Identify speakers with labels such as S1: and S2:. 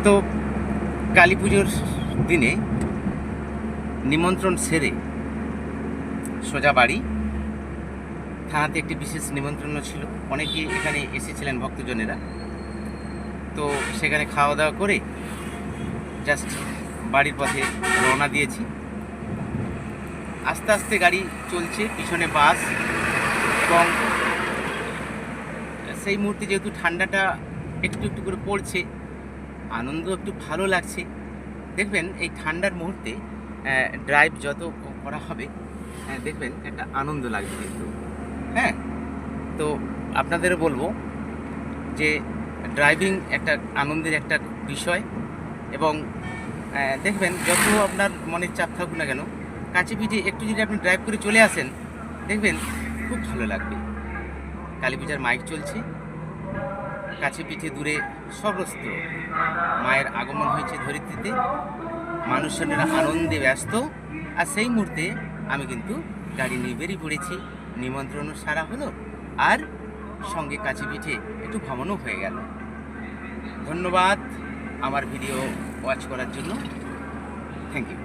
S1: তো কালী পুজোর দিনে নিমন্ত্রণ সেরে সোজা বাড়ি। থানাতে একটি বিশেষ নিমন্ত্রণ ছিল, অনেকে এখানে এসেছিলেন ভক্তজনেরা। তো সেখানে খাওয়া দাওয়া করে জাস্ট বাড়ির পথে রওনা দিয়েছি। আস্তে আস্তে গাড়ি চলছে, পিছনে বাস, এবং সেই মুহূর্তে যেহেতু ঠান্ডাটা একটু একটু করে পড়ছে, আনন্দ একটু ভালো লাগছে। দেখবেন এই ঠান্ডার মুহূর্তে ড্রাইভ যত করা হবে দেখবেন একটা আনন্দ লাগবে কিন্তু। হ্যাঁ, তো আপনাদেরও বলবো যে ড্রাইভিং একটা আনন্দের একটা বিষয়, এবং দেখবেন যত আপনার মনের চাপ থাকুক না কেন, কাছে পিঠে একটু যদি আপনি ড্রাইভ করে চলে আসেন, দেখবেন খুব ভালো লাগবে। কালী পূজার মাইক চলছে, কাছে পিঠে দূরে সর্বস্ত্র মায়ের আগমন হয়েছে ধরিত্রীতে, মানুষজনেরা আনন্দে ব্যস্ত। আর সেই মুহূর্তে আমি কিন্তু গাড়ি নিয়ে বেরিয়ে পড়েছি, নিমন্ত্রণও সারা হলো, আর সঙ্গে কাছে পিঠে একটু ভ্রমণও হয়ে গেল। ধন্যবাদ আমার ভিডিও ওয়াচ করার জন্য। Thank you.